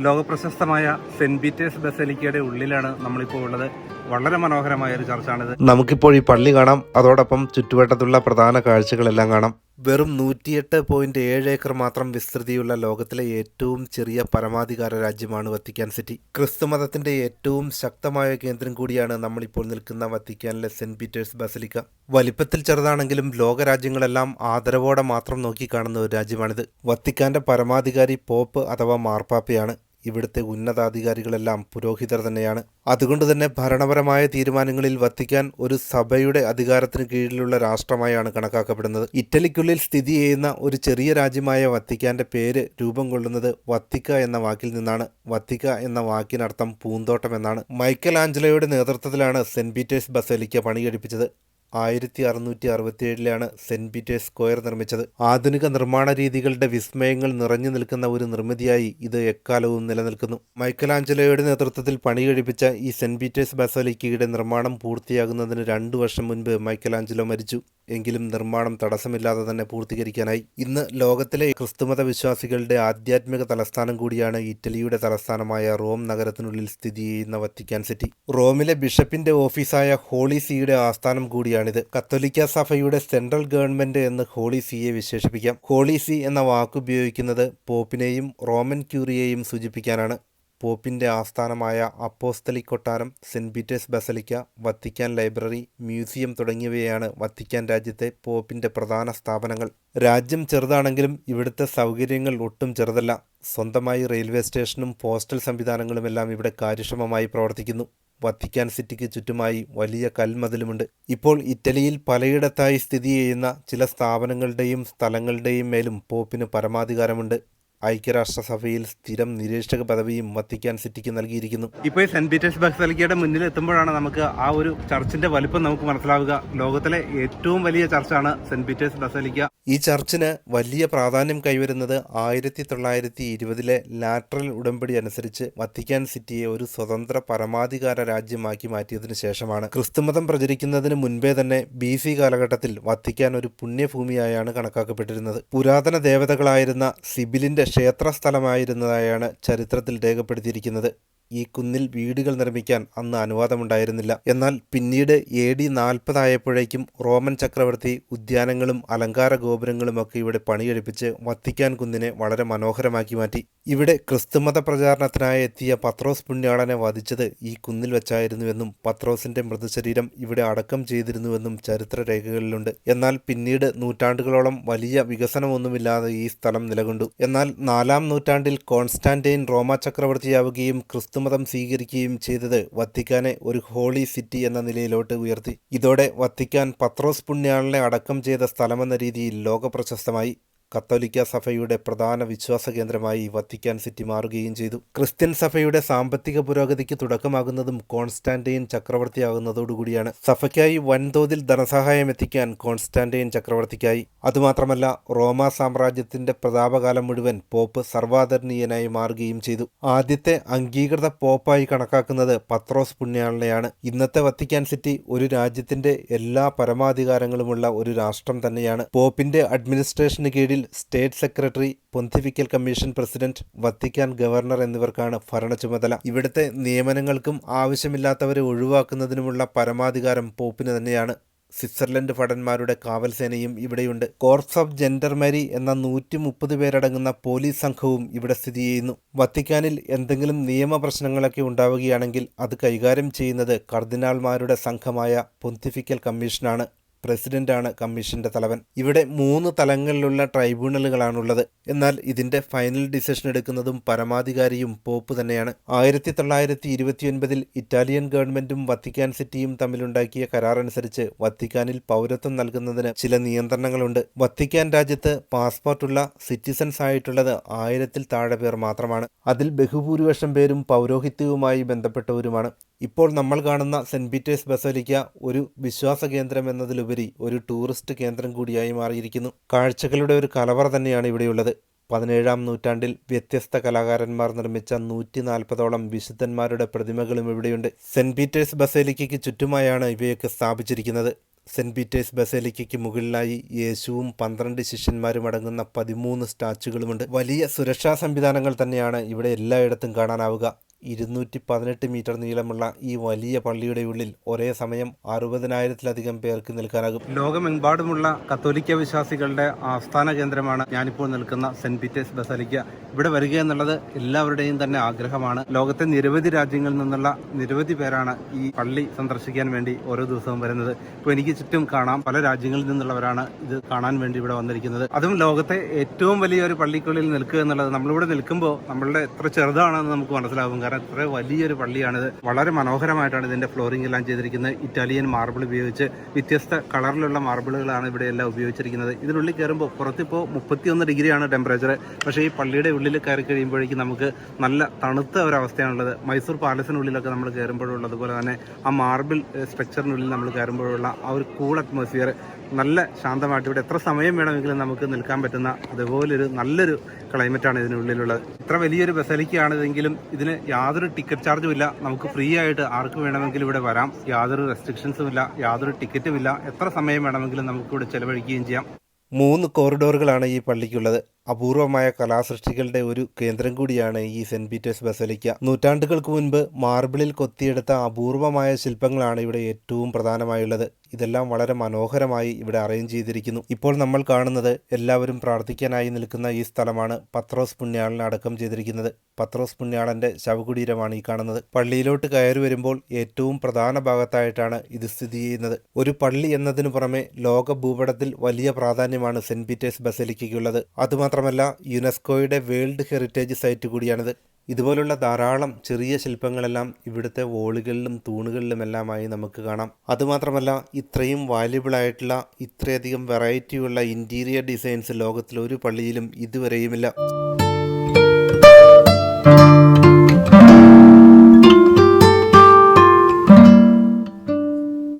ലോകപ്രശസ്തമായ saint Peter's ബസലിക്കയുടെ ഉള്ളിലാണ് നമ്മളിപ്പോൾ ഉള്ളത്. വളരെ മനോഹരമായ ഒരു ചർച്ചാണിത്. നമുക്കിപ്പോൾ ഈ പള്ളി കാണാം, അതോടൊപ്പം ചുറ്റുവട്ടത്തുള്ള പ്രധാന കാഴ്ചകളെല്ലാം കാണാം. വെറും 108.7 ഏക്കർ മാത്രം വിസ്തൃതിയുള്ള ലോകത്തിലെ ഏറ്റവും ചെറിയ പരമാധികാര രാജ്യമാണ് വത്തിക്കാൻ സിറ്റി. ക്രിസ്തുമതത്തിന്റെ ഏറ്റവും ശക്തമായ കേന്ദ്രം കൂടിയാണ് നമ്മളിപ്പോൾ നിൽക്കുന്ന വത്തിക്കാനിലെ സെന്റ് പീറ്റേഴ്സ് ബസലിക്ക. വലിപ്പത്തിൽ ചെറുതാണെങ്കിലും ലോകരാജ്യങ്ങളെല്ലാം ആദരവോടെ മാത്രം നോക്കിക്കാണുന്ന ഒരു രാജ്യമാണിത്. വത്തിക്കാന്റെ പരമാധികാരി പോപ്പ് അഥവാ മാർപ്പാപ്പയാണ്. ഇവിടുത്തെ ഉന്നതാധികാരികളെല്ലാം പുരോഹിതർ തന്നെയാണ്. അതുകൊണ്ട് തന്നെ ഭരണപരമായ തീരുമാനങ്ങളിൽ വത്തിക്കാൻ ഒരു സഭയുടെ അധികാരത്തിന് കീഴിലുള്ള രാഷ്ട്രമായാണ് കണക്കാക്കപ്പെടുന്നത്. ഇറ്റലിക്കുള്ളിൽ സ്ഥിതി ചെയ്യുന്ന ഒരു ചെറിയ രാജ്യമായ വത്തിക്കാന്റെ പേര് രൂപം കൊള്ളുന്നത് വത്തിക്ക എന്ന വാക്കിൽ നിന്നാണ്. വത്തിക്ക എന്ന വാക്കിനർത്ഥം പൂന്തോട്ടം എന്നാണ്. മൈക്കൽ ആഞ്ചലോയുടെ നേതൃത്വത്തിലാണ് സെന്റ് പീറ്റേഴ്സ് ബസലിക്ക പണികഴിപ്പിച്ചത്. 1667 സെന്റ് പീറ്റേഴ്സ് സ്ക്വയർ നിർമ്മിച്ചത്. ആധുനിക നിർമ്മാണ രീതികളുടെ വിസ്മയങ്ങൾ നിറഞ്ഞു നിൽക്കുന്ന ഒരു നിർമ്മിതിയായി ഇത് എക്കാലവും നിലനിൽക്കുന്നു. മൈക്കലാഞ്ചലോയുടെ നേതൃത്വത്തിൽ പണി കഴിപ്പിച്ച ഈ സെന്റ് പീറ്റേഴ്സ് ബസലിക്കയുടെ നിർമ്മാണം പൂർത്തിയാകുന്നതിന് 2 വർഷം മുൻപ് മൈക്കലാഞ്ചലോ മരിച്ചു. എങ്കിലും നിർമ്മാണം തടസ്സമില്ലാതെ തന്നെ പൂർത്തീകരിക്കാനായി. ഇന്ന് ലോകത്തിലെ ക്രിസ്തുമത വിശ്വാസികളുടെ ആധ്യാത്മിക തലസ്ഥാനം കൂടിയാണ് ഇറ്റലിയുടെ തലസ്ഥാനമായ റോം നഗരത്തിനുള്ളിൽ സ്ഥിതി ചെയ്യുന്ന വത്തിക്കാൻ സിറ്റി. റോമിലെ ബിഷപ്പിന്റെ ഓഫീസായ ഹോളി സീയുടെ ആസ്ഥാനം കൂടിയാണിത്. കത്തോലിക്ക സഭയുടെ സെൻട്രൽ ഗവൺമെന്റ് എന്ന് ഹോളി സീയെ വിശേഷിപ്പിക്കാം. ഹോളി സീ എന്ന വാക്കുപയോഗിക്കുന്നത് പോപ്പിനെയും റോമൻ ക്യൂറിയെയും സൂചിപ്പിക്കാനാണ്. പോപ്പിന്റെ ആസ്ഥാനമായ അപ്പോസ്തലിക് കൊട്ടാരം, Saint Peter's basilica, Vatican library, museum തുടങ്ങിയവയാണ് വത്തിക്കാൻ രാജ്യത്തെ പോപ്പിന്റെ പ്രധാന സ്ഥാപനങ്ങൾ. രാജ്യം ചെറുതാണെങ്കിലും ഇവിടുത്തെ സൗകര്യങ്ങൾ ഒട്ടും ചെറുതല്ല. സ്വന്തമായി റെയിൽവേ സ്റ്റേഷനും പോസ്റ്റൽ സംവിധാനങ്ങളുമെല്ലാം ഇവിടെ കാര്യക്ഷമമായി പ്രവർത്തിക്കുന്നു. വത്തിക്കാൻ സിറ്റിക്ക് ചുറ്റുമായി വലിയ കൽമതിലുമുണ്ട്. ഇപ്പോൾ ഇറ്റലിയിൽ പലയിടത്തായി സ്ഥിതി ചെയ്യുന്ന ചില സ്ഥാപനങ്ങളുടെയും സ്ഥലങ്ങളുടെയും മേലും പോപ്പിന് പരമാധികാരമുണ്ട്. ഐക്യരാഷ്ട്രസഭയിൽ സ്ഥിരം നിരീക്ഷക പദവിയും വത്തിക്കാൻ സിറ്റിക്ക് നൽകിയിരിക്കുന്നു. ഇപ്പോൾ സെന്റ് പീറ്റേഴ്സ് ബസലിക്കയുടെ മുന്നിൽ എത്തുമ്പോഴാണ് നമുക്ക് ആ ഒരു ചർച്ചിന്റെ വലിപ്പം നമുക്ക് മനസ്സിലാവുക. ലോകത്തിലെ ഏറ്റവും വലിയ ചർച്ചാണ് സെന്റ് പീറ്റേഴ്സ് ബസലിക്ക. ഈ ചർച്ചിന് വലിയ പ്രാധാന്യം കൈവരുന്നത് 1920 ലാറ്ററൽ ഉടമ്പടി അനുസരിച്ച് വത്തിക്കാൻ സിറ്റിയെ ഒരു സ്വതന്ത്ര പരമാധികാര രാജ്യമാക്കി മാറ്റിയതിനു ശേഷമാണ്. ക്രിസ്തുമതം പ്രചരിക്കുന്നതിന് മുൻപേ തന്നെ BC കാലഘട്ടത്തിൽ വത്തിക്കാൻ ഒരു പുണ്യഭൂമിയായാണ് കണക്കാക്കപ്പെട്ടിരുന്നത്. പുരാതന ദേവതകളായിരുന്ന സിബിലിന്റെ ക്ഷേത്രസ്ഥലമായിരുന്നതായാണ് ചരിത്രത്തിൽ രേഖപ്പെടുത്തിയിരിക്കുന്നത്. ഈ കുന്നിൽ വീടുകൾ നിർമ്മിക്കാൻ അന്ന് അനുവാദമുണ്ടായിരുന്നില്ല. എന്നാൽ പിന്നീട് AD 40 ആയപ്പോഴേക്കും റോമൻ ചക്രവർത്തി ഉദ്യാനങ്ങളും അലങ്കാര ഗോപുരങ്ങളുമൊക്കെ ഇവിടെ പണികഴിപ്പിച്ച് വത്തിക്കാൻ കുന്നിനെ വളരെ മനോഹരമാക്കി മാറ്റി. ഇവിടെ ക്രിസ്തുമത പ്രചാരണത്തിനായി എത്തിയ പത്രോസ് പുണ്യാളനെ വധിച്ചത് ഈ കുന്നിൽ വെച്ചായിരുന്നുവെന്നും പത്രോസിന്റെ മൃതശരീരം ഇവിടെ അടക്കം ചെയ്തിരുന്നുവെന്നും ചരിത്ര രേഖകളിലുണ്ട്. എന്നാൽ പിന്നീട് നൂറ്റാണ്ടുകളോളം വലിയ വികസനമൊന്നുമില്ലാതെ ഈ സ്ഥലം നിലകൊണ്ടു. എന്നാൽ 4-ാം നൂറ്റാണ്ടിൽ കോൺസ്റ്റാന്റൈൻ റോമ ചക്രവർത്തിയാവുകയും ക്രിസ്തുമതം സ്വീകരിക്കുകയും ചെയ്തത് വത്തിക്കാനെ ഒരു ഹോളി സിറ്റി എന്ന നിലയിലോട്ട് ഉയർത്തി. ഇതോടെ വത്തിക്കാൻ പത്രോസ് പുണ്യാളനെ അടക്കം ചെയ്ത സ്ഥലമെന്ന രീതിയിൽ ലോകപ്രശസ്തമായി. കത്തോലിക്ക സഭയുടെ പ്രധാന വിശ്വാസ കേന്ദ്രമായി വത്തിക്കാൻ സിറ്റി മാറുകയും ചെയ്തു. ക്രിസ്ത്യൻ സഭയുടെ സാമ്പത്തിക പുരോഗതിക്ക് തുടക്കമാകുന്നതും കോൺസ്റ്റാന്റൈൻ ചക്രവർത്തിയാകുന്നതോടുകൂടിയാണ്. സഭയ്ക്കായി വൻതോതിൽ ധനസഹായം എത്തിക്കാൻ കോൺസ്റ്റാന്റൈൻ ചക്രവർത്തിക്കായി. അതുമാത്രമല്ല, റോമ സാമ്രാജ്യത്തിന്റെ പ്രതാപകാലം മുഴുവൻ പോപ്പ് സർവാദരണീയനായി മാറുകയും ചെയ്തു. ആദ്യത്തെ അംഗീകൃത പോപ്പായി കണക്കാക്കുന്നത് പത്രോസ് പുണ്യാളനെയാണ്. ഇന്നത്തെ വത്തിക്കാൻ സിറ്റി ഒരു രാജ്യത്തിന്റെ എല്ലാ പരമാധികാരങ്ങളുമുള്ള ഒരു രാഷ്ട്രം തന്നെയാണ്. പോപ്പിന്റെ അഡ്മിനിസ്ട്രേഷന് കീഴിൽ state secretary, pontifical commission president, Vatican governor എന്നിവർക്കാണ് ഭരണ ചുമതല. ഇവിടുത്തെ നിയമനങ്ങൾക്കും ആവശ്യമില്ലാത്തവരെ ഒഴിവാക്കുന്നതിനുമുള്ള പരമാധികാരം പോപ്പിന് തന്നെയാണ്. സ്വിറ്റ്സർലൻഡ് ഭടന്മാരുടെ കാവൽ സേനയും ഇവിടെയുണ്ട്. കോർപ്സ് ഓഫ് ജെൻഡർമരി എന്ന 130 പേരടങ്ങുന്ന പോലീസ് സംഘവും ഇവിടെ സ്ഥിതി ചെയ്യുന്നു. വത്തിക്കാനിൽ എന്തെങ്കിലും നിയമപ്രശ്നങ്ങളൊക്കെ ഉണ്ടാവുകയാണെങ്കിൽ അത് കൈകാര്യം ചെയ്യുന്നത് കർദിനാൾമാരുടെ സംഘമായ പൊന്തിഫിക്കൽ കമ്മീഷനാണ്. പ്രസിഡന്റാണ് കമ്മീഷന്റെ തലവൻ. ഇവിടെ 3 തലങ്ങളിലുള്ള ട്രൈബ്യൂണലുകളാണുള്ളത്. എന്നാൽ ഇതിന്റെ ഫൈനൽ ഡിസിഷൻ എടുക്കുന്നതും പരമാധികാരിയും പോപ്പ് തന്നെയാണ്. 1929 ഇറ്റാലിയൻ ഗവൺമെന്റും വത്തിക്കാൻ സിറ്റിയും തമ്മിലുണ്ടാക്കിയ കരാറനുസരിച്ച് വത്തിക്കാനിൽ പൗരത്വം നൽകുന്നതിന് ചില നിയന്ത്രണങ്ങളുണ്ട്. വത്തിക്കാൻ രാജ്യത്ത് പാസ്പോർട്ടുള്ള സിറ്റിസൺസ് ആയിട്ടുള്ളത് 1000-ൽ താഴെ പേർ മാത്രമാണ്. അതിൽ ബഹുഭൂരിപക്ഷം പേരും പൗരോഹിത്യവുമായി ബന്ധപ്പെട്ടവരുമാണ്. ഇപ്പോൾ നമ്മൾ കാണുന്ന സെന്റ് പീറ്റേഴ്സ് ബസലിക്ക ഒരു വിശ്വാസ കേന്ദ്രം എന്നതിലുപരി ഒരു ടൂറിസ്റ്റ് കേന്ദ്രം കൂടിയായി മാറിയിരിക്കുന്നു. കാഴ്ചകളുടെ ഒരു കലവറ തന്നെയാണ് ഇവിടെയുള്ളത്. 17-ാം നൂറ്റാണ്ടിൽ വ്യത്യസ്ത കലാകാരന്മാർ നിർമ്മിച്ച 140ഓളം വിശുദ്ധന്മാരുടെ പ്രതിമകളും ഇവിടെയുണ്ട്. സെന്റ് പീറ്റേഴ്സ് ബസലിക്കയ്ക്ക് ചുറ്റുമായാണ് ഇവയൊക്കെ സ്ഥാപിച്ചിരിക്കുന്നത്. സെന്റ് പീറ്റേഴ്സ് ബസേലിക്കയ്ക്ക് മുകളിലായി യേശുവും 12 ശിഷ്യന്മാരും അടങ്ങുന്ന 13 സ്റ്റാച്ചുകളുമുണ്ട്. വലിയ സുരക്ഷാ സംവിധാനങ്ങൾ തന്നെയാണ് ഇവിടെ എല്ലായിടത്തും കാണാനാവുക. 218 മീറ്റർ നീളമുള്ള ഈ വലിയ പള്ളിയുടെ ഉള്ളിൽ ഒരേ സമയം 60,000-ലധികം പേർക്ക് നിൽക്കാനാകും. ലോകമെമ്പാടുമുള്ള കത്തോലിക്ക വിശ്വാസികളുടെ ആസ്ഥാന കേന്ദ്രമാണ് ഞാനിപ്പോൾ നിൽക്കുന്ന സെന്റ് പീറ്റേഴ്സ് ബസലിക്ക. ഇവിടെ വരിക എന്നുള്ളത് എല്ലാവരുടെയും തന്നെ ആഗ്രഹമാണ്. ലോകത്തെ നിരവധി രാജ്യങ്ങളിൽ നിന്നുള്ള നിരവധി പേരാണ് ഈ പള്ളി സന്ദർശിക്കാൻ വേണ്ടി ഓരോ ദിവസവും വരുന്നത്. ഇപ്പോൾ എനിക്ക് ചുറ്റും കാണാം, പല രാജ്യങ്ങളിൽ നിന്നുള്ളവരാണ് ഇത് കാണാൻ വേണ്ടി ഇവിടെ വന്നിരിക്കുന്നത്. അതും ലോകത്തെ ഏറ്റവും വലിയൊരു പള്ളിക്കുള്ളിൽ നിൽക്കുക എന്നുള്ളത് നമ്മളിവിടെ നിൽക്കുമ്പോൾ നമ്മളുടെ എത്ര ചെറുതാണെന്ന് നമുക്ക് മനസ്സിലാകും. കാരണം ഇത്ര വലിയൊരു പള്ളിയാണിത്. വളരെ മനോഹരമായിട്ടാണ് ഇതിന്റെ ഫ്ലോറിംഗ് എല്ലാം ചെയ്തിരിക്കുന്നത്. ഇറ്റാലിയൻ മാർബിൾ ഉപയോഗിച്ച് വ്യത്യസ്ത കളറിലുള്ള മാർബിളുകളാണ് ഇവിടെ എല്ലാം ഉപയോഗിച്ചിരിക്കുന്നത്. ഇതിനുള്ളിൽ കയറുമ്പോൾ പുറത്തിപ്പോൾ 31 ഡിഗ്രിയാണ് ടെമ്പറേച്ചർ. പക്ഷേ ഈ പള്ളിയുടെ ഉള്ളിൽ കയറി കഴിയുമ്പോഴേക്കും നമുക്ക് നല്ല തണുത്ത ഒരവസ്ഥയാണുള്ളത്. മൈസൂർ പാലസിനുള്ളിലൊക്കെ നമ്മൾ കയറുമ്പോഴുള്ളതുപോലെ തന്നെ ആ മാർബിൾ സ്ട്രക്ചറിനുള്ളിൽ നമ്മൾ കയറുമ്പോഴുള്ള ആ ഒരു കൂൾ അറ്റ്മോസ്ഫിയർ നല്ല ശാന്തമായിട്ട് ഇവിടെ എത്ര സമയം വേണമെങ്കിലും നമുക്ക് നിൽക്കാൻ പറ്റുന്ന അതുപോലൊരു നല്ലൊരു ക്ലൈമറ്റാണ് ഇതിനുള്ളിലുള്ളത്. ഇത്ര വലിയൊരു ബസലിക്കയാണിതെങ്കിലും ഇതിന് യാതൊരു ടിക്കറ്റ് ചാർജും ഇല്ല. നമുക്ക് ഫ്രീ ആയിട്ട് ആർക്ക് വേണമെങ്കിലും ഇവിടെ വരാം. യാതൊരു റെസ്ട്രിക്ഷൻസും ഇല്ല, യാതൊരു ടിക്കറ്റും ഇല്ല. എത്ര സമയം വേണമെങ്കിലും നമുക്ക് ഇവിടെ ചെലവഴിക്കുകയും ചെയ്യാം. 3 കോറിഡോറുകളാണ് ഈ പള്ളിക്കുള്ളത്. അപൂർവമായ കലാസൃഷ്ടികളുടെ ഒരു കേന്ദ്രം കൂടിയാണ് ഈ സെന്റ് പീറ്റേഴ്സ് ബസലിക്ക. നൂറ്റാണ്ടുകൾക്ക് മുൻപ് മാർബിളിൽ കൊത്തിയെടുത്ത അപൂർവമായ ശില്പങ്ങളാണ് ഇവിടെ ഏറ്റവും പ്രധാനമായുള്ളത്. ഇതെല്ലാം വളരെ മനോഹരമായി ഇവിടെ അറേഞ്ച് ചെയ്തിരിക്കുന്നു. ഇപ്പോൾ നമ്മൾ കാണുന്നത് എല്ലാവരും പ്രാർത്ഥിക്കാനായി നിൽക്കുന്ന ഈ സ്ഥലമാണ് പത്രോസ് പുണ്യാളനെ അടക്കം ചെയ്തിരിക്കുന്നത്. പത്രോസ് പുണ്യാളന്റെ ശവകുടീരമാണ് ഈ കാണുന്നത്. പള്ളിയിലോട്ട് കയറി വരുമ്പോൾ ഏറ്റവും പ്രധാന ഭാഗത്തായിട്ടാണ് ഇത് സ്ഥിതി ചെയ്യുന്നത്. ഒരു പള്ളി എന്നതിനു പുറമെ ലോക ഭൂപടത്തിൽ വലിയ പ്രാധാന്യമാണ് സെന്റ് പീറ്റേഴ്സ് ബസലിക്കയ്ക്കുള്ളത്. അതുമാത്രമല്ല യുനെസ്കോയുടെ വേൾഡ് ഹെറിറ്റേജ് സൈറ്റ് കൂടിയാണിത്. ഇതുപോലുള്ള ധാരാളം ചെറിയ ശില്പങ്ങളെല്ലാം ഇവിടുത്തെ വോളുകളിലും തൂണുകളിലുമെല്ലാമായി നമുക്ക് കാണാം. അതുമാത്രമല്ല ഇത്രയും വാല്യുബിളായിട്ടുള്ള ഇത്രയധികം വെറൈറ്റിയുള്ള ഇൻറ്റീരിയർ ഡിസൈൻസ് ലോകത്തിൽ ഒരു പള്ളിയിലും ഇതുവരെയുമില്ല.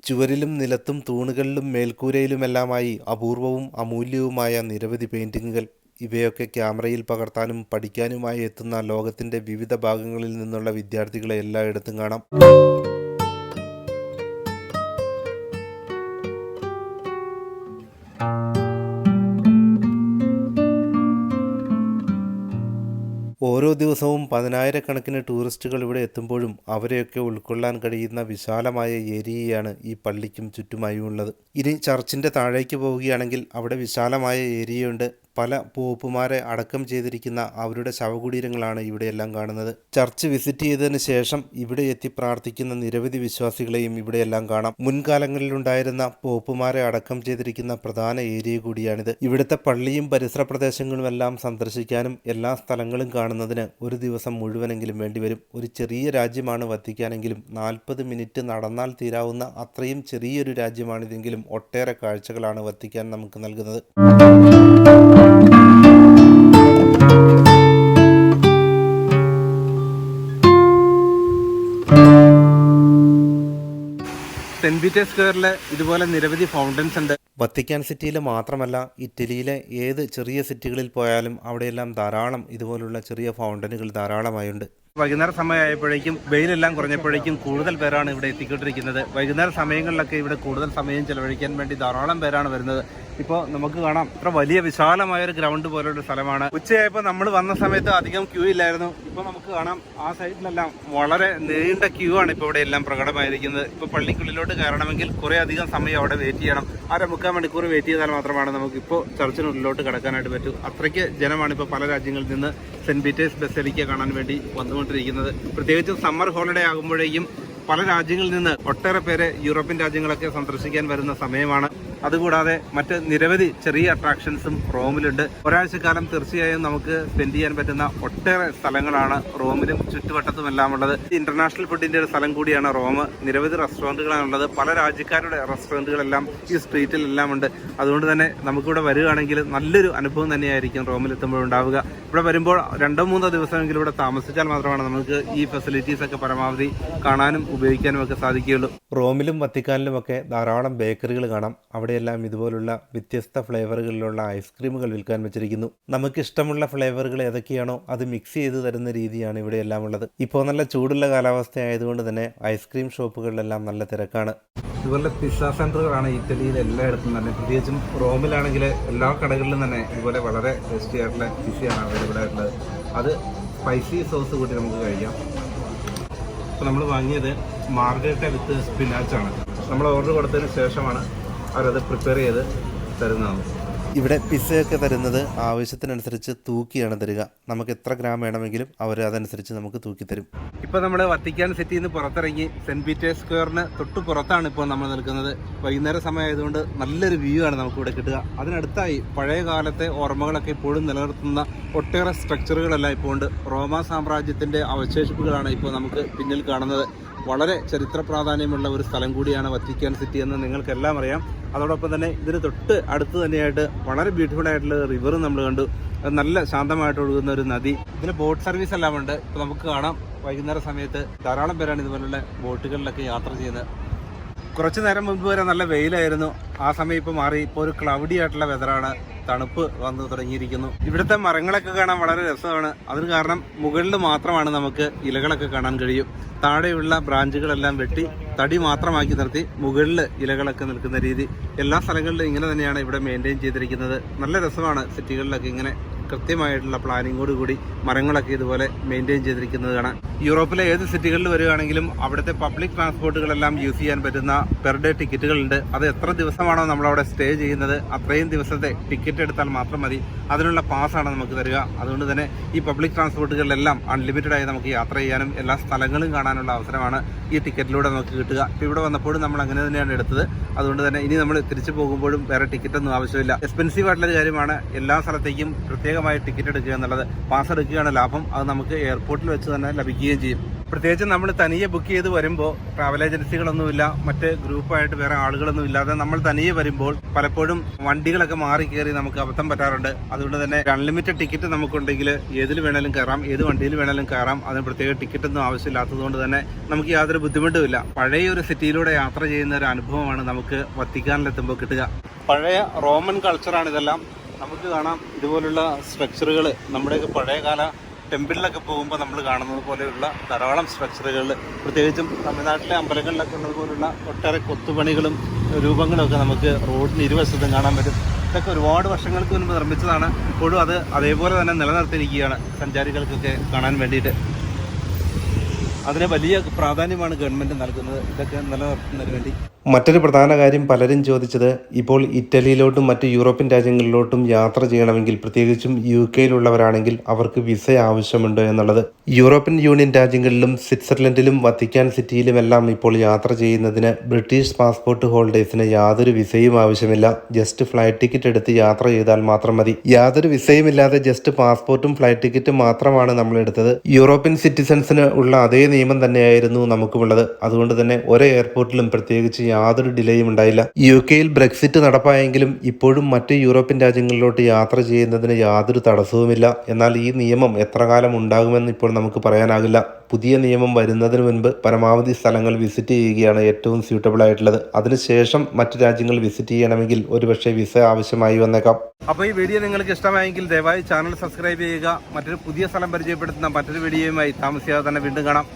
ചുവരിലും നിലത്തും തൂണുകളിലും മേൽക്കൂരയിലുമെല്ലാമായി അപൂർവവും അമൂല്യവുമായ നിരവധി പെയിൻറ്റിങ്ങുകൾ. ഇവയൊക്കെ ക്യാമറയിൽ പകർത്താനും പഠിക്കാനുമായി എത്തുന്ന ലോകത്തിൻ്റെ വിവിധ ഭാഗങ്ങളിൽ നിന്നുള്ള വിദ്യാർത്ഥികളെ എല്ലായിടത്തും കാണാം. ഓരോ ദിവസവും 10,000-കണക്കിന് ടൂറിസ്റ്റുകൾ ഇവിടെ എത്തുമ്പോഴും അവരെയൊക്കെ ഉൾക്കൊള്ളാൻ കഴിയുന്ന വിശാലമായ ഏരിയയാണ് ഈ പള്ളിക്കും ചുറ്റുമായി ഉള്ളത്. ഇനി ചർച്ചിൻ്റെ താഴേക്ക് പോവുകയാണെങ്കിൽ അവിടെ വിശാലമായ ഏരിയയുണ്ട്. പല പോപ്പുമാരെ അടക്കം ചെയ്തിരിക്കുന്ന അവരുടെ ശവകുടീരങ്ങളാണ് ഇവിടെയെല്ലാം കാണുന്നത്. ചർച്ച് വിസിറ്റ് ചെയ്തതിന് ശേഷം ഇവിടെ എത്തി പ്രാർത്ഥിക്കുന്ന നിരവധി വിശ്വാസികളെയും ഇവിടെയെല്ലാം കാണാം. മുൻകാലങ്ങളിലുണ്ടായിരുന്ന പോപ്പുമാരെ അടക്കം ചെയ്തിരിക്കുന്ന പ്രധാന ഏരിയ കൂടിയാണിത്. ഇവിടുത്തെ പള്ളിയും പരിസര പ്രദേശങ്ങളുമെല്ലാം സന്ദർശിക്കാനും എല്ലാ സ്ഥലങ്ങളും കാണുന്നതിന് ഒരു ദിവസം മുഴുവനെങ്കിലും വേണ്ടിവരും. ഒരു ചെറിയ രാജ്യമാണ് വത്തിക്കാനെങ്കിലും 40 മിനിറ്റ് നടന്നാൽ തീരാവുന്ന അത്രയും ചെറിയൊരു രാജ്യമാണിതെങ്കിലും ഒട്ടേറെ കാഴ്ചകളാണ് വത്തിക്കാൻ നമുക്ക് നൽകുന്നത്. സെന്റ് പീറ്റേഴ്സ് സ്ക്വയറിൽ ഇതുപോലെ നിരവധി ഫൗണ്ടൻസ് ഉണ്ട്. വത്തിക്കാൻ സിറ്റിയിൽ മാത്രമല്ല ഇറ്റലിയിലെ ഏത് ചെറിയ സിറ്റികളിൽ പോയാലും അവിടെയെല്ലാം ധാരാളം ഇതുപോലുള്ള ചെറിയ ഫൗണ്ടനുകൾ ധാരാളമായുണ്ട്. വൈകുന്നേര സമയമായപ്പോഴേക്കും വെയിലെല്ലാം കുറഞ്ഞപ്പോഴേക്കും കൂടുതൽ പേരാണ് ഇവിടെ എത്തിക്കൊണ്ടിരിക്കുന്നത്. വൈകുന്നേര സമയങ്ങളിലൊക്കെ ഇവിടെ കൂടുതൽ സമയം ചെലവഴിക്കാൻ വേണ്ടി ധാരാളം പേരാണ് വരുന്നത്. ഇപ്പോൾ നമുക്ക് കാണാം ഇത്ര വലിയ വിശാലമായ ഒരു ഗ്രൗണ്ട് പോലുള്ള സ്ഥലമാണ്. ഉച്ചയായപ്പോൾ നമ്മൾ വന്ന സമയത്ത് അധികം ക്യൂ ഇല്ലായിരുന്നു. ഇപ്പോൾ നമുക്ക് കാണാം ആ സൈഡിലെല്ലാം വളരെ നീണ്ട ക്യൂ ആണ് ഇപ്പോൾ ഇവിടെ എല്ലാം പ്രകടമായിരിക്കുന്നത്. ഇപ്പോൾ പള്ളിക്കുള്ളിലോട്ട് കയറണമെങ്കിൽ കുറേ അധികം സമയം അവിടെ വെയിറ്റ് ചെയ്യണം. 1/4 മണിക്കൂർ വെയിറ്റ് ചെയ്താൽ മാത്രമാണ് നമുക്കിപ്പോൾ ചർച്ചിനുള്ളിലോട്ട് കടക്കാനായിട്ട് പറ്റൂ. അത്രയ്ക്ക് ജനമാണ് ഇപ്പോൾ പല രാജ്യങ്ങളിൽ നിന്ന് സെന്റ് പീറ്റേഴ്സ് ബസലിക്ക കാണാൻ വേണ്ടി വന്നുകൊണ്ടിരിക്കുന്നത്. പ്രത്യേകിച്ചും സമ്മർ ഹോളിഡേ ആകുമ്പോഴേക്കും പല രാജ്യങ്ങളിൽ നിന്ന് ഒട്ടേറെ പേര് യൂറോപ്യൻ രാജ്യങ്ങളൊക്കെ സന്ദർശിക്കാൻ വരുന്ന സമയമാണ്. അതുകൂടാതെ മറ്റ് നിരവധി ചെറിയ അട്രാക്ഷൻസും റോമിലുണ്ട്. ഒരാഴ്ചക്കാലം തീർച്ചയായും നമുക്ക് സ്പെൻഡ് ചെയ്യാൻ പറ്റുന്ന ഒട്ടേറെ സ്ഥലങ്ങളാണ് റോമിലും ചുറ്റുവട്ടത്തുമെല്ലാം ഉള്ളത്. ഇന്റർനാഷണൽ ഫുഡിന്റെ ഒരു സ്ഥലം കൂടിയാണ് റോം. നിരവധി റെസ്റ്റോറൻറ്റുകളാണുള്ളത്. പല രാജ്യക്കാരുടെ റെസ്റ്റോറൻറ്റുകളെല്ലാം ഈ സ്ട്രീറ്റിലെല്ലാം ഉണ്ട്. അതുകൊണ്ട് തന്നെ നമുക്കിവിടെ വരികയാണെങ്കിൽ നല്ലൊരു അനുഭവം തന്നെയായിരിക്കും റോമിലെത്തുമ്പോഴുണ്ടാവുക. ഇവിടെ വരുമ്പോൾ 2-3 ദിവസമെങ്കിലും ഇവിടെ താമസിച്ചാൽ മാത്രമാണ് നമുക്ക് ഈ ഫെസിലിറ്റീസ് ഒക്കെ പരമാവധി കാണാനും ഉപയോഗിക്കാനും ഒക്കെ സാധിക്കുകയുള്ളൂ. റോമിലും വത്തിക്കാനിലുമൊക്കെ ധാരാളം ബേക്കറികൾ കാണാം. അവിടെയെല്ലാം ഇതുപോലുള്ള വ്യത്യസ്ത ഫ്ലേവറുകളിലുള്ള ഐസ്ക്രീമുകൾ വിൽക്കാൻ വെച്ചിരിക്കുന്നു. നമുക്കിഷ്ടമുള്ള ഫ്ലേവറുകൾ ഏതൊക്കെയാണോ അത് മിക്സ് ചെയ്ത് തരുന്ന രീതിയാണ് ഇവിടെയെല്ലാം ഉള്ളത്. ഇപ്പോൾ നല്ല ചൂടുള്ള കാലാവസ്ഥ ആയതുകൊണ്ട് തന്നെ ഐസ്ക്രീം ഷോപ്പുകളിലെല്ലാം നല്ല തിരക്കാണ്. ഇതുപോലെ പിസ്സ സെൻ്ററുകളാണ് ഇറ്റലിയിൽ എല്ലായിടത്തും തന്നെ. പ്രത്യേകിച്ചും റോമിലാണെങ്കിൽ എല്ലാ കടകളിലും തന്നെ ഇതുപോലെ വളരെ ടേസ്റ്റി ആയിട്ടുള്ള പിസ്സയാണ് അവൈലബിൾ ആയിട്ടുള്ളത്. അത് സ്പൈസി സോസ് കൂട്ടി നമുക്ക് കഴിക്കാം. അപ്പോൾ നമ്മൾ വാങ്ങിയത് മാർഗരറ്റ വിത്ത് സ്പിനാച്ചാണ്. നമ്മൾ ഓർഡർ കൊടുത്തതിന് ശേഷമാണ് അവരത് പ്രിപ്പയർ ചെയ്ത് തരുന്നതാണ്. ഇവിടെ പിസ്സയൊക്കെ തരുന്നത് ആവശ്യത്തിനനുസരിച്ച് തൂക്കിയാണ് തരിക. നമുക്ക് എത്ര ഗ്രാം വേണമെങ്കിലും അവർ അതനുസരിച്ച് നമുക്ക് തൂക്കി തരും. ഇപ്പോൾ നമ്മൾ വത്തിക്കാൻ സിറ്റിയിൽ നിന്ന് പുറത്തിറങ്ങി സെൻറ്റ് പീറ്റേഴ്സ് സ്ക്വയറിന് തൊട്ട് പുറത്താണ് ഇപ്പോൾ നമ്മൾ നിൽക്കുന്നത്. വൈകുന്നേര സമയമായതുകൊണ്ട് നല്ലൊരു വ്യൂ ആണ് നമുക്കിവിടെ കിട്ടുക. അതിനടുത്തായി പഴയ കാലത്തെ ഓർമ്മകളൊക്കെ ഇപ്പോഴും നിലനിർത്തുന്ന ഒട്ടേറെ സ്ട്രക്ചറുകളെല്ലാം ഇപ്പോൾ ഉണ്ട്. റോമാ സാമ്രാജ്യത്തിൻ്റെ അവശേഷിപ്പുകളാണ് ഇപ്പോൾ നമുക്ക് പിന്നിൽ കാണുന്നത്. വളരെ ചരിത്ര പ്രാധാന്യമുള്ള ഒരു സ്ഥലം കൂടിയാണ് വത്തിക്കാൻ സിറ്റി എന്ന് നിങ്ങൾക്കെല്ലാം അറിയാം. അതോടൊപ്പം തന്നെ ഇതിന് തൊട്ട് അടുത്ത് തന്നെയായിട്ട് വളരെ ബ്യൂട്ടിഫുൾ ആയിട്ടുള്ള റിവർ നമ്മൾ കണ്ടു. നല്ല ശാന്തമായിട്ട് ഒഴുകുന്ന ഒരു നദി. ഇതിന് ബോട്ട് സർവീസ് എല്ലാം ഉണ്ട്. ഇപ്പോൾ നമുക്ക് കാണാം വൈകുന്നേര സമയത്ത് ധാരാളം പേരാണ് ഇതുപോലുള്ള ബോട്ടുകളിലൊക്കെ യാത്ര ചെയ്യുന്നത്. കുറച്ച് നേരം മുൻപ് വരെ നല്ല വെയിലായിരുന്നു. ആ സമയം ഇപ്പോൾ മാറി. ഇപ്പോൾ ഒരു ക്ലൗഡി ആയിട്ടുള്ള വെതറാണ്. തണുപ്പ് വന്നു തുടങ്ങിയിരിക്കുന്നു. ഇവിടുത്തെ മരങ്ങളൊക്കെ കാണാൻ വളരെ രസമാണ്. അതിന് കാരണം മുകളിൽ മാത്രമാണ് നമുക്ക് ഇലകളൊക്കെ കാണാൻ കഴിയും. താഴെയുള്ള ബ്രാഞ്ചുകളെല്ലാം വെട്ടി തടി മാത്രമാക്കി നിർത്തി മുകളിൽ ഇലകളൊക്കെ നിൽക്കുന്ന രീതി എല്ലാ സ്ഥലങ്ങളിലും ഇങ്ങനെ തന്നെയാണ് ഇവിടെ മെയിൻറ്റെയിൻ ചെയ്തിരിക്കുന്നത്. നല്ല രസമാണ് സിറ്റികളിലൊക്കെ ഇങ്ങനെ കൃത്യമായിട്ടുള്ള പ്ലാനിങ്ങോട് കൂടി മരങ്ങളൊക്കെ ഇതുപോലെ മെയിൻറ്റെയിൻ ചെയ്തിരിക്കുന്നത് കാണാൻ. യൂറോപ്പിലെ ഏത് സിറ്റികളിൽ വരികയാണെങ്കിലും അവിടുത്തെ പബ്ലിക് ട്രാൻസ്പോർട്ടുകളെല്ലാം യൂസ് ചെയ്യാൻ പറ്റുന്ന പെർ ഡേ ടിക്കറ്റുകളുണ്ട്. അത് എത്ര ദിവസമാണോ നമ്മളവിടെ സ്റ്റേ ചെയ്യുന്നത് അത്രയും ദിവസത്തെ ടിക്കറ്റ് എടുത്താൽ മാത്രം മതി. അതിനുള്ള പാസ്സാണ് നമുക്ക് തരിക. അതുകൊണ്ട് തന്നെ ഈ പബ്ലിക് ട്രാൻസ്പോർട്ടുകളിലെല്ലാം അൺലിമിറ്റഡ് ആയി നമുക്ക് യാത്ര ചെയ്യാനും എല്ലാ സ്ഥലങ്ങളും കാണാനുള്ള അവസരമാണ് ഈ ടിക്കറ്റിലൂടെ നമുക്ക് കിട്ടുക. ഇപ്പോൾ ഇവിടെ വന്നപ്പോഴും നമ്മൾ അങ്ങനെ തന്നെയാണ് എടുത്തത്. അതുകൊണ്ട് തന്നെ ഇനി നമ്മൾ തിരിച്ചു പോകുമ്പോഴും വേറെ ടിക്കറ്റൊന്നും ആവശ്യമില്ല. എക്സ്പെൻസീവ് ആയിട്ടുള്ളൊരു കാര്യമാണ് എല്ലാ സ്ഥലത്തേക്കും പ്രത്യേകമായി ടിക്കറ്റ് എടുക്കുക എന്നുള്ളത്. പാസ് എടുക്കുകയാണ് ലാഭം. അത് നമുക്ക് എയർപോർട്ടിൽ വെച്ച് തന്നെ ലഭിക്കുകയും ചെയ്യും. പ്രത്യേകിച്ച് നമ്മൾ തനിയെ ബുക്ക് ചെയ്ത് വരുമ്പോൾ ട്രാവൽ ഏജൻസികളൊന്നുമില്ല, മറ്റ് ഗ്രൂപ്പായിട്ട് വേറെ ആളുകളൊന്നും ഇല്ലാതെ നമ്മൾ തനിയെ വരുമ്പോൾ പലപ്പോഴും വണ്ടികളൊക്കെ മാറി കയറി നമുക്ക് അബദ്ധം പറ്റാറുണ്ട്. അതുകൊണ്ട് തന്നെ അൺലിമിറ്റഡ് ടിക്കറ്റ് നമുക്കുണ്ടെങ്കിൽ ഏതിൽ വേണേലും കയറാം, ഏത് വണ്ടിയിൽ വേണേലും കയറാം. അതിന് പ്രത്യേക ടിക്കറ്റൊന്നും ആവശ്യമില്ലാത്തതുകൊണ്ട് തന്നെ നമുക്ക് യാതൊരു ബുദ്ധിമുട്ടുമില്ല. പഴയ ഒരു സിറ്റിയിലൂടെ യാത്ര ചെയ്യുന്ന ഒരു അനുഭവമാണ് നമുക്ക് വത്തിക്കാനിലെത്തുമ്പോൾ കിട്ടുക. പഴയ റോമൻ കൾച്ചറാണ് ഇതെല്ലാം. നമുക്ക് കാണാം ഇതുപോലുള്ള സ്ട്രക്ചറുകൾ. നമ്മുടെയൊക്കെ പഴയകാല ടെമ്പിളിലൊക്കെ പോകുമ്പോൾ നമ്മൾ കാണുന്നത് പോലെയുള്ള ധാരാളം സ്ട്രക്ചറുകൾ, പ്രത്യേകിച്ചും തമിഴ്നാട്ടിലെ അമ്പലങ്ങളിലൊക്കെ ഉള്ളതുപോലുള്ള ഒട്ടേറെ കൊത്തുപണികളും രൂപങ്ങളും ഒക്കെ നമുക്ക് റോഡിന് ഇരുവശത്തും കാണാൻ പറ്റും. ഇതൊക്കെ ഒരുപാട് വർഷങ്ങൾക്ക് മുൻപ് നിർമ്മിച്ചതാണ്. ഇപ്പോഴും അത് അതേപോലെ തന്നെ നിലനിർത്തിയിരിക്കുകയാണ് സഞ്ചാരികൾക്കൊക്കെ കാണാൻ വേണ്ടിയിട്ട്. അതിന് വലിയ പ്രാധാന്യമാണ് ഗവൺമെൻറ് നൽകുന്നത് ഇതൊക്കെ നിലനിർത്തുന്നതിന് വേണ്ടി. മറ്റൊരു പ്രധാന കാര്യം പലരും ചോദിച്ചത്, ഇപ്പോൾ ഇറ്റലിയിലോട്ടും മറ്റ് യൂറോപ്യൻ രാജ്യങ്ങളിലോട്ടും യാത്ര ചെയ്യണമെങ്കിൽ പ്രത്യേകിച്ചും UK-യിലുള്ളവരാണെങ്കിൽ അവർക്ക് വിസ ആവശ്യമുണ്ട് എന്നുള്ളത്. യൂറോപ്യൻ യൂണിയൻ രാജ്യങ്ങളിലും സ്വിറ്റ്സർലൻഡിലും വത്തിക്കാൻ സിറ്റിയിലുമെല്ലാം ഇപ്പോൾ യാത്ര ചെയ്യുന്നതിന് ബ്രിട്ടീഷ് പാസ്പോർട്ട് ഹോൾഡേഴ്സിന് യാതൊരു വിസയും ആവശ്യമില്ല. ജസ്റ്റ് ഫ്ലൈറ്റ് ടിക്കറ്റ് എടുത്ത് യാത്ര ചെയ്താൽ മാത്രം മതി. യാതൊരു വിസയും ഇല്ലാതെ ജസ്റ്റ് പാസ്പോർട്ടും ഫ്ലൈറ്റ് ടിക്കറ്റും മാത്രമാണ് നമ്മൾ എടുത്തത്. യൂറോപ്യൻ സിറ്റിസൺസിന് ഉള്ള അതേ നിയമം തന്നെയായിരുന്നു നമുക്കുമുള്ളത്. അതുകൊണ്ട് തന്നെ ഒരേ എയർപോർട്ടിലും പ്രത്യേകിച്ച് യാതൊരു ഡിലേയും ഉണ്ടായില്ല. UK-യിൽ ബ്രെക്സിറ്റ് നടപ്പായെങ്കിലും ഇപ്പോഴും മറ്റ് യൂറോപ്യൻ രാജ്യങ്ങളിലോട്ട് യാത്ര ചെയ്യുന്നതിന് യാതൊരു തടസ്സവുമില്ല. എന്നാൽ ഈ നിയമം എത്ര കാലം ഉണ്ടാകുമെന്ന് ഇപ്പോൾ നമുക്ക് പറയാനാകില്ല. പുതിയ നിയമം വരുന്നതിന് മുൻപ് പരമാവധി സ്ഥലങ്ങൾ വിസിറ്റ് ചെയ്യുകയാണ് ഏറ്റവും സ്യൂട്ടബിൾ ആയിട്ടുള്ളത്. അതിനുശേഷം മറ്റു രാജ്യങ്ങൾ വിസിറ്റ് ചെയ്യണമെങ്കിൽ ഒരുപക്ഷെ വിസ ആവശ്യമായി വന്നേക്കാം. അപ്പോൾ ഈ വീഡിയോ നിങ്ങൾക്ക് ഇഷ്ടമായെങ്കിൽ ദയവായി ചാനൽ സബ്സ്ക്രൈബ് ചെയ്യുക. മറ്റൊരു പുതിയ സ്ഥലം പരിചയപ്പെടുത്തുന്ന മറ്റൊരു വീഡിയോയുമായി താമസിയാതെ തന്നെ വീണ്ടും കാണാം.